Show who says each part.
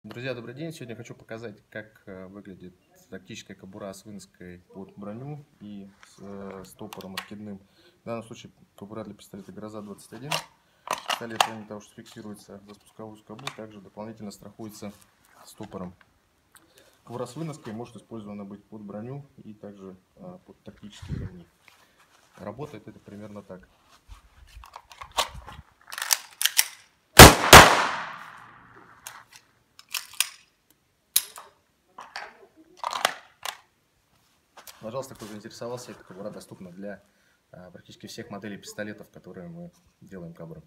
Speaker 1: Друзья, добрый день! Сегодня хочу показать, как выглядит тактическая кобура с выноской под броню и стопором откидным. В данном случае кобура для пистолета «Гроза-21». Пистолет, кроме того, что фиксируется за спусковую скобу, также дополнительно страхуется стопором. Кобура с выноской может использована быть под броню и также под тактические ремни. Работает это примерно так. Пожалуйста, кто заинтересовался, эта кобура доступна для практически всех моделей пистолетов, которые мы делаем кобуром.